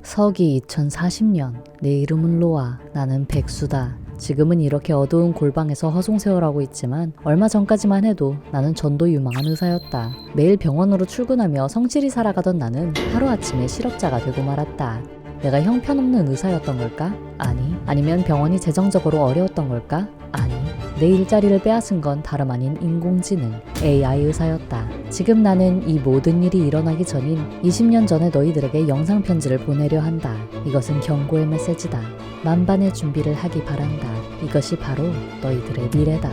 서기 2040년. 내 이름은 로아. 나는 백수다. 지금은 이렇게 어두운 골방에서 허송세월하고 있지만 얼마 전까지만 해도 나는 전도 유망한 의사였다. 매일 병원으로 출근하며 성실히 살아가던 나는 하루아침에 실업자가 되고 말았다. 내가 형편없는 의사였던 걸까? 아니. 아니면 병원이 재정적으로 어려웠던 걸까? 아니. 내 일자리를 빼앗은 건 다름 아닌 인공지능, AI 의사였다. 지금 나는 이 모든 일이 일어나기 전인 20년 전에 너희들에게 영상 편지를 보내려 한다. 이것은 경고의 메시지다. 만반의 준비를 하기 바란다. 이것이 바로 너희들의 미래다.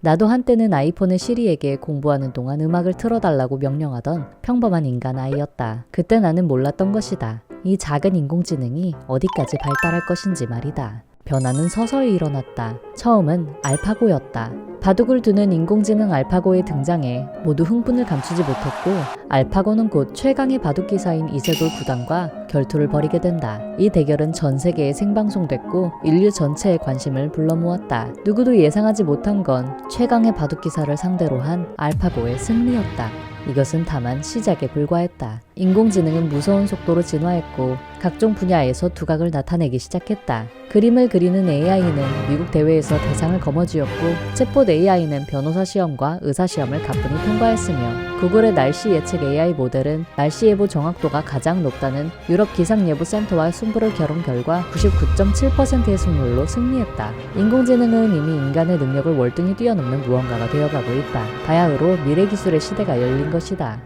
나도 한때는 아이폰의 시리에게 공부하는 동안 음악을 틀어달라고 명령하던 평범한 인간 아이였다. 그때 나는 몰랐던 것이다. 이 작은 인공지능이 어디까지 발달할 것인지 말이다. 변화는 서서히 일어났다. 처음은 알파고였다. 바둑을 두는 인공지능 알파고의 등장에 모두 흥분을 감추지 못했고 알파고는 곧 최강의 바둑기사인 이세돌 구단과 결투를 벌이게 된다. 이 대결은 전 세계에 생방송됐고 인류 전체의 관심을 불러모았다. 누구도 예상하지 못한 건 최강의 바둑기사를 상대로 한 알파고의 승리였다. 이것은 다만 시작에 불과했다. 인공지능은 무서운 속도로 진화했고 각종 분야에서 두각을 나타내기 시작했다. 그림을 그리는 AI는 미국 대회에서 대상을 거머쥐었고 챗봇 AI는 변호사 시험과 의사 시험을 가뿐히 통과했으며 구글의 날씨 예측 AI 모델은 날씨 예보 정확도가 가장 높다는 유럽 기상예보센터와 승부를 겨룬 결과 99.7%의 승률로 승리했다. 인공지능은 이미 인간의 능력을 월등히 뛰어넘는 무언가가 되어가고 있다. 바야흐로 미래기술의 시대가 열린 것이다.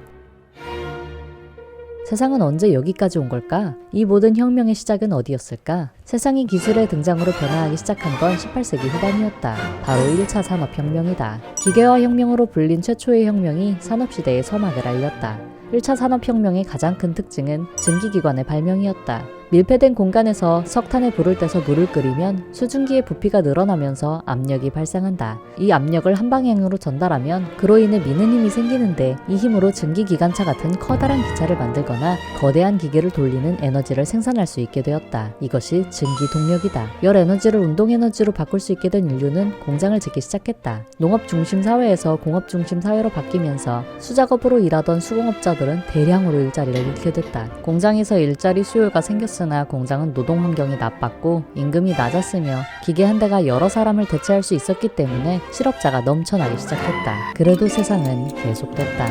세상은 언제 여기까지 온 걸까? 이 모든 혁명의 시작은 어디였을까? 세상이 기술의 등장으로 변화하기 시작한 건 18세기 후반이었다. 바로 1차 산업혁명이다. 기계화 혁명으로 불린 최초의 혁명이 산업시대의 서막을 알렸다. 1차 산업혁명의 가장 큰 특징은 증기기관의 발명이었다. 밀폐된 공간에서 석탄에 불을 떼서 물을 끓이면 수증기의 부피가 늘어나면서 압력이 발생한다. 이 압력을 한 방향으로 전달하면 그로 인해 미는 힘이 생기는데 이 힘으로 증기기관차 같은 커다란 기차를 만들거나 거대한 기계를 돌리는 에너지를 생산할 수 있게 되었다. 이것이 증기동력이다. 열 에너지를 운동에너지로 바꿀 수 있게 된 인류는 공장을 짓기 시작했다. 농업 중심 사회에서 공업 중심 사회로 바뀌면서 수작업으로 일하던 수공업자들은 대량으로 일자리를 잃게 됐다. 공장에서 일자리 수요가 생겼으나 공장은 노동 환경이 나빴고 임금이 낮았으며 기계 한 대가 여러 사람을 대체할 수 있었기 때문에 실업자가 넘쳐나기 시작했다. 그래도 세상은 계속됐다.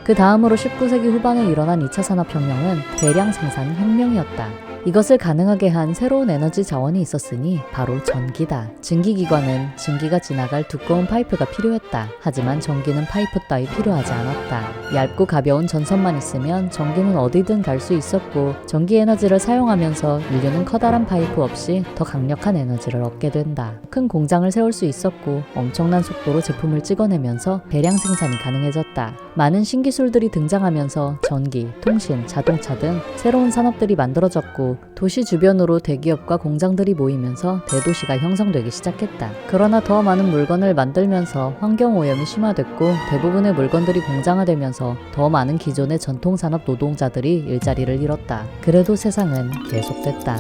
그 다음으로 19세기 후반에 일어난 2차 산업혁명은 대량 생산 혁명이었다. 이것을 가능하게 한 새로운 에너지 자원이 있었으니 바로 전기다. 증기기관은 증기가 지나갈 두꺼운 파이프가 필요했다. 하지만 전기는 파이프 따위 필요하지 않았다. 얇고 가벼운 전선만 있으면 전기는 어디든 갈 수 있었고 전기 에너지를 사용하면서 인류는 커다란 파이프 없이 더 강력한 에너지를 얻게 된다. 큰 공장을 세울 수 있었고 엄청난 속도로 제품을 찍어내면서 대량 생산이 가능해졌다. 많은 신기술들이 등장하면서 전기, 통신, 자동차 등 새로운 산업들이 만들어졌고 도시 주변으로 대기업과 공장들이 모이면서 대도시가 형성되기 시작했다. 그러나 더 많은 물건을 만들면서 환경오염이 심화됐고 대부분의 물건들이 공장화되면서 더 많은 기존의 전통산업 노동자들이 일자리를 잃었다. 그래도 세상은 계속됐다.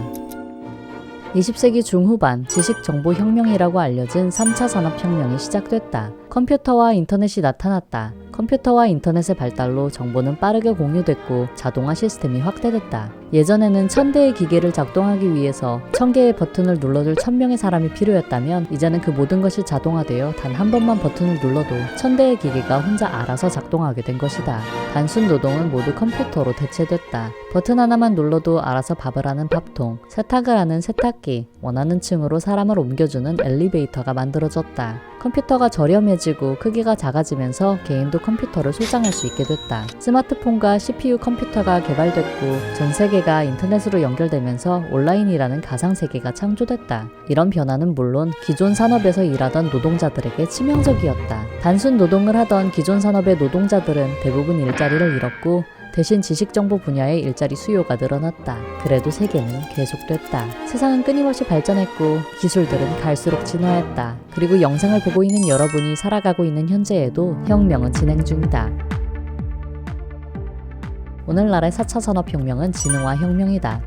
20세기 중후반 지식정보혁명이라고 알려진 3차 산업혁명이 시작됐다. 컴퓨터와 인터넷이 나타났다. 컴퓨터와 인터넷의 발달로 정보는 빠르게 공유됐고 자동화 시스템이 확대됐다. 예전에는 1000대의 기계를 작동하기 위해서 1000개의 버튼을 눌러줄 1000명의 사람이 필요했다면 이제는 그 모든 것이 자동화되어 단 한 번만 버튼을 눌러도 1000대의 기계가 혼자 알아서 작동하게 된 것이다. 단순 노동은 모두 컴퓨터로 대체됐다. 버튼 하나만 눌러도 알아서 밥을 하는 밥통, 세탁을 하는 세탁기, 원하는 층으로 사람을 옮겨주는 엘리베이터가 만들어졌다. 컴퓨터가 저렴해지고 크기가 작아지면서 개인도 컴퓨터를 소장할 수 있게 됐다. 스마트폰과 CPU 컴퓨터가 개발됐고 전 세계가 인터넷으로 연결되면서 온라인이라는 가상세계가 창조됐다. 이런 변화는 물론 기존 산업에서 일하던 노동자들에게 치명적이었다. 단순 노동을 하던 기존 산업의 노동자들은 대부분 일자리를 잃었고 대신 지식정보 분야의 일자리 수요가 늘어났다. 그래도 세계는 계속됐다. 세상은 끊임없이 발전했고 기술들은 갈수록 진화했다. 그리고 영상을 보고 있는 여러분이 살아가고 있는 현재에도 혁명은 진행 중이다. 오늘날의 4차 산업혁명은 지능화 혁명이다.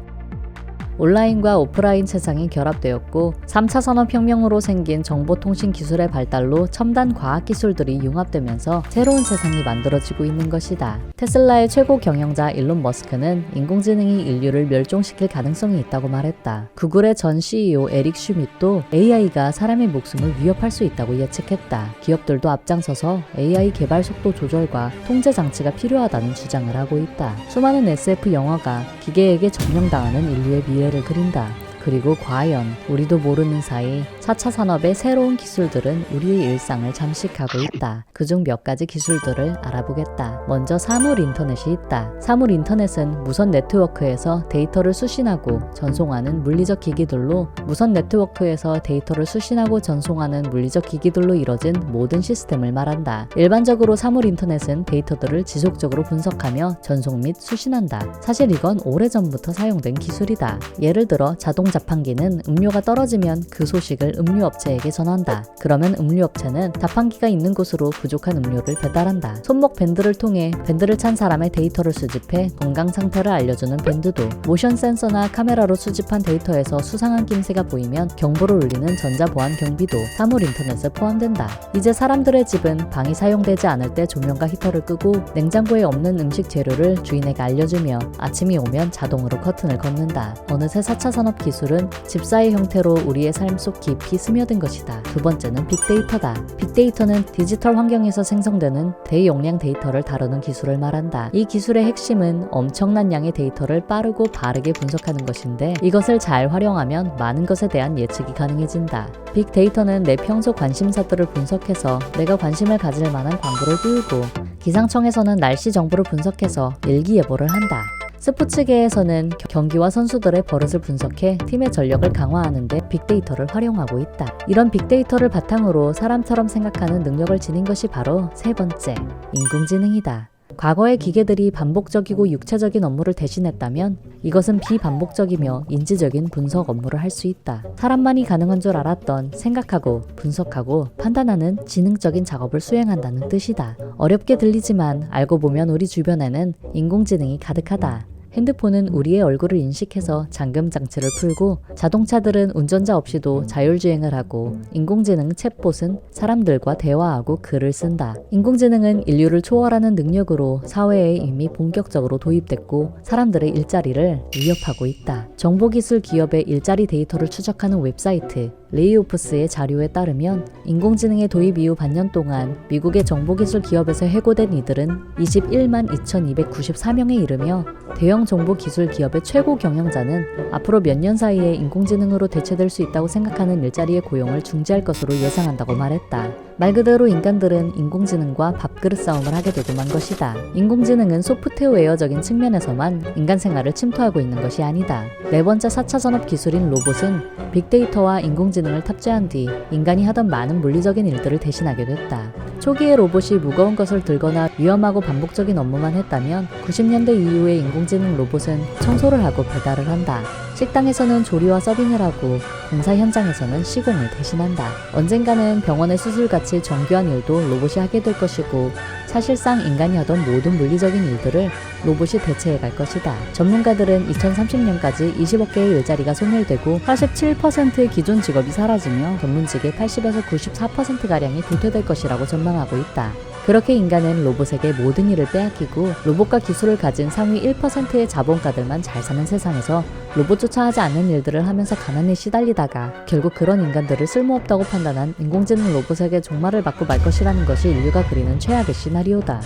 온라인과 오프라인 세상이 결합되었고 3차 산업혁명으로 생긴 정보통신 기술의 발달로 첨단 과학기술들이 융합되면서 새로운 세상이 만들어지고 있는 것이다. 테슬라의 최고 경영자 일론 머스크는 인공지능이 인류를 멸종시킬 가능성이 있다고 말했다. 구글의 전 CEO 에릭 슈밋도 AI가 사람의 목숨을 위협할 수 있다고 예측했다. 기업들도 앞장서서 AI 개발 속도 조절과 통제 장치가 필요하다는 주장을 하고 있다. 수많은 SF 영화가 기계에게 점령당하는 인류의 미래를 그린다. 그리고 과연 우리도 모르는 사이 4차 산업의 새로운 기술들은 우리의 일상을 잠식하고 있다. 그중 몇 가지 기술들을 알아보겠다. 먼저 사물 인터넷이 있다. 사물 인터넷은 무선 네트워크에서 데이터를 수신하고 전송하는 물리적 기기들로 이뤄진 모든 시스템을 말한다. 일반적으로 사물 인터넷은 데이터들을 지속적으로 분석하며 전송 및 수신한다. 사실 이건 오래전부터 사용된 기술이다. 예를 들어 자동 자판기는 음료가 떨어지면 그 소식을 음료업체에게 전한다. 그러면 음료업체는 자판기가 있는 곳으로 부족한 음료를 배달한다. 손목 밴드를 통해 밴드를 찬 사람의 데이터를 수집해 건강 상태를 알려주는 밴드도 모션 센서나 카메라로 수집한 데이터에서 수상한 낌새가 보이면 경보를 울리는 전자보안 경비도 사물 인터넷에 포함된다. 이제 사람들의 집은 방이 사용되지 않을 때 조명과 히터를 끄고 냉장고에 없는 음식 재료를 주인에게 알려주며 아침이 오면 자동으로 커튼을 걷는다. 어느새 4차 산업 기술은 집사의 형태로 우리의 삶 속 깊이 스며든 것이다. 두 번째는 빅데이터다. 빅데이터는 디지털 환경에서 생성되는 대용량 데이터를 다루는 기술을 말한다. 이 기술의 핵심은 엄청난 양의 데이터를 빠르고 바르게 분석하는 것인데 이것을 잘 활용하면 많은 것에 대한 예측이 가능해진다. 빅데이터는 내 평소 관심사들을 분석해서 내가 관심을 가질 만한 광고를 띄우고 기상청에서는 날씨 정보를 분석해서 일기예보를 한다. 스포츠계에서는 경기와 선수들의 버릇을 분석해 팀의 전력을 강화하는 데 빅데이터를 활용하고 있다. 이런 빅데이터를 바탕으로 사람처럼 생각하는 능력을 지닌 것이 바로 세 번째, 인공지능이다. 과거의 기계들이 반복적이고 육체적인 업무를 대신했다면 이것은 비반복적이며 인지적인 분석 업무를 할 수 있다. 사람만이 가능한 줄 알았던 생각하고 분석하고 판단하는 지능적인 작업을 수행한다는 뜻이다. 어렵게 들리지만 알고 보면 우리 주변에는 인공지능이 가득하다. 핸드폰은 우리의 얼굴을 인식해서 잠금 장치를 풀고 자동차들은 운전자 없이도 자율주행을 하고 인공지능 챗봇은 사람들과 대화하고 글을 쓴다. 인공지능은 인류를 초월하는 능력으로 사회에 이미 본격적으로 도입됐고 사람들의 일자리를 위협하고 있다. 정보기술 기업의 일자리 데이터를 추적하는 웹사이트 레이오프스의 자료에 따르면 인공지능의 도입 이후 반년 동안 미국의 정보기술 기업에서 해고된 이들은 21만 2,294명에 이르며 대형 정보기술 기업의 최고 경영자는 앞으로 몇 년 사이에 인공지능으로 대체될 수 있다고 생각하는 일자리의 고용을 중지할 것으로 예상한다고 말했다. 말 그대로 인간들은 인공지능과 밥그릇 싸움을 하게 되고 만 것이다. 인공지능은 소프트웨어적인 측면에서만 인간 생활을 침투하고 있는 것이 아니다. 네 번째 4차 산업 기술인 로봇은 빅데이터와 인공지능을 탑재한 뒤 인간이 하던 많은 물리적인 일들을 대신하게 됐다. 초기에 로봇이 무거운 것을 들거나 위험하고 반복적인 업무만 했다면 90년대 이후의 인공지능 로봇은 청소를 하고 배달을 한다. 식당에서는 조리와 서빙을 하고 공사 현장에서는 시공을 대신한다. 언젠가는 병원의 수술같이 정교한 일도 로봇이 하게 될 것이고 사실상 인간이 하던 모든 물리적인 일들을 로봇이 대체해 갈 것이다. 전문가들은 2030년까지 20억 개의 일자리가 소멸되고 87%의 기존 직업이 사라지며 전문직의 80에서 94%가량이 도태될 것이라고 전망하고 있다. 그렇게 인간은 로봇에게 모든 일을 빼앗기고 로봇과 기술을 가진 상위 1%의 자본가들만 잘 사는 세상에서 로봇조차 하지 않는 일들을 하면서 가난에 시달리다가 결국 그런 인간들을 쓸모없다고 판단한 인공지능 로봇에게 종말을 맞고 말 것이라는 것이 인류가 그리는 최악의 시나리오다.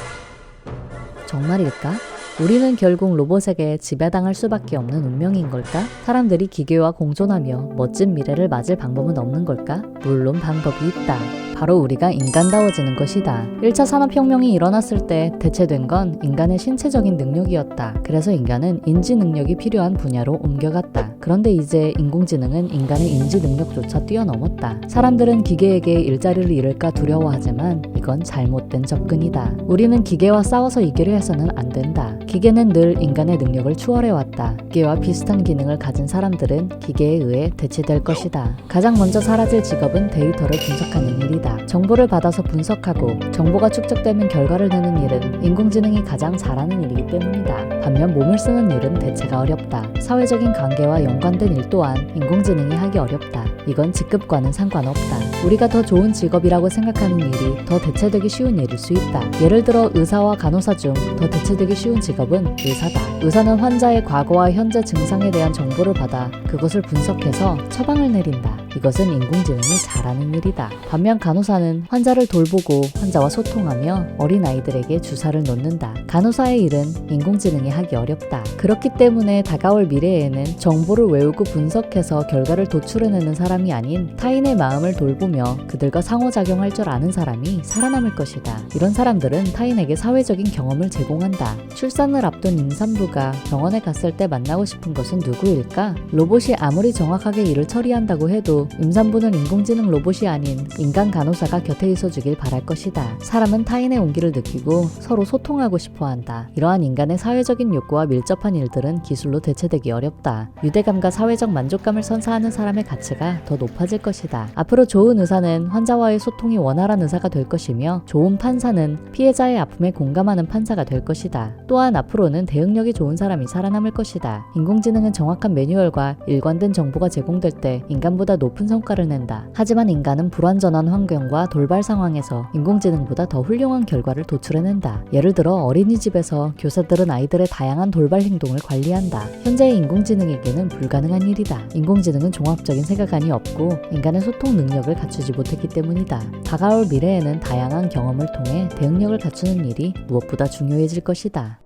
정말일까? 우리는 결국 로봇에게 지배당할 수밖에 없는 운명인 걸까? 사람들이 기계와 공존하며 멋진 미래를 맞을 방법은 없는 걸까? 물론 방법이 있다. 바로 우리가 인간다워지는 것이다. 1차 산업혁명이 일어났을 때 대체된 건 인간의 신체적인 능력이었다. 그래서 인간은 인지 능력이 필요한 분야로 옮겨갔다. 그런데 이제 인공지능은 인간의 인지 능력조차 뛰어넘었다. 사람들은 기계에게 일자리를 잃을까 두려워하지만 이건 잘못된 접근이다. 우리는 기계와 싸워서 이기려 해서는 안 된다. 기계는 늘 인간의 능력을 추월해왔다. 기계와 비슷한 기능을 가진 사람들은 기계에 의해 대체될 것이다. 가장 먼저 사라질 직업은 데이터를 분석하는 일이다. 정보를 받아서 분석하고 정보가 축적되는 결과를 내는 일은 인공지능이 가장 잘하는 일이기 때문이다. 반면 몸을 쓰는 일은 대체가 어렵다. 사회적인 관계와 연관된 일 또한 인공지능이 하기 어렵다. 이건 직급과는 상관없다. 우리가 더 좋은 직업이라고 생각하는 일이 더 대체되기 쉬운 일일 수 있다. 예를 들어 의사와 간호사 중 더 대체되기 쉬운 직업은 의사다. 의사는 환자의 과거와 현재 증상에 대한 정보를 받아 그것을 분석해서 처방을 내린다. 이것은 인공지능이 잘하는 일이다. 반면 간호사는 환자를 돌보고 환자와 소통하며 어린아이들에게 주사를 놓는다. 간호사의 일은 인공지능이 하기 어렵다. 그렇기 때문에 다가올 미래에는 정보를 외우고 분석해서 결과를 도출해내는 사람이 아닌 타인의 마음을 돌보며 그들과 상호작용할 줄 아는 사람이 살아남을 것이다. 이런 사람들은 타인에게 사회적인 경험을 제공한다. 출산을 앞둔 임산부가 병원에 갔을 때 만나고 싶은 것은 누구일까? 로봇이 아무리 정확하게 일을 처리한다고 해도 임산부는 인공지능 로봇이 아닌 인간 간호사가 곁에 있어주길 바랄 것이다. 사람은 타인의 온기를 느끼고 서로 소통하고 싶어한다. 이러한 인간의 사회적인 욕구와 밀접한 일들은 기술로 대체되기 어렵다. 유대감과 사회적 만족감을 선사하는 사람의 가치가 더 높아질 것이다. 앞으로 좋은 의사는 환자와의 소통이 원활한 의사가 될 것이며 좋은 판사는 피해자의 아픔에 공감하는 판사가 될 것이다. 또한 앞으로는 대응력이 좋은 사람이 살아남을 것이다. 인공지능은 정확한 매뉴얼과 일관된 정보가 제공될 때 인간보다 높은 성과를 낸다. 하지만 인간은 불완전한 환경과 돌발 상황에서 인공지능보다 더 훌륭한 결과를 도출해낸다. 예를 들어 어린이집에서 교사들은 아이들의 다양한 돌발 행동을 관리한다. 현재의 인공지능에게는 불가능한 일이다. 인공지능은 종합적인 세계관이 없고 인간의 소통 능력을 갖추지 못했기 때문이다. 다가올 미래에는 다양한 경험을 통해 대응력을 갖추는 일이 무엇보다 중요해질 것이다.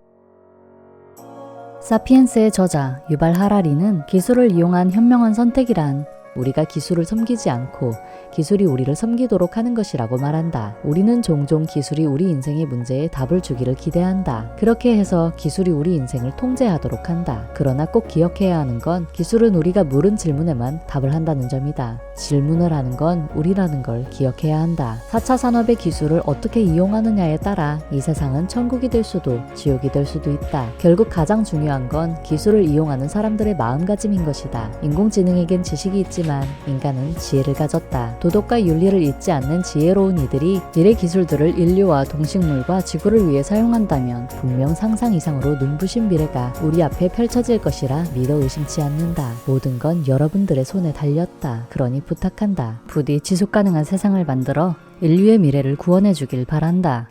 사피엔스의 저자 유발 하라리는 기술을 이용한 현명한 선택이란 우리가 기술을 섬기지 않고 기술이 우리를 섬기도록 하는 것이라고 말한다. 우리는 종종 기술이 우리 인생의 문제에 답을 주기를 기대한다. 그렇게 해서 기술이 우리 인생을 통제하도록 한다. 그러나 꼭 기억해야 하는 건 기술은 우리가 물은 질문에만 답을 한다는 점이다. 질문을 하는 건 우리라는 걸 기억해야 한다. 4차 산업의 기술을 어떻게 이용하느냐에 따라 이 세상은 천국이 될 수도 지옥이 될 수도 있다. 결국 가장 중요한 건 기술을 이용하는 사람들의 마음가짐인 것이다. 인공지능에겐 지식이 있지만 인간은 지혜를 가졌다. 도덕과 윤리를 잊지 않는 지혜로운 이들이 미래 기술들을 인류와 동식물과 지구를 위해 사용한다면 분명 상상 이상으로 눈부신 미래가 우리 앞에 펼쳐질 것이라 믿어 의심치 않는다. 모든 건 여러분들의 손에 달렸다. 그러니 부탁한다. 부디 지속가능한 세상을 만들어 인류의 미래를 구원해주길 바란다.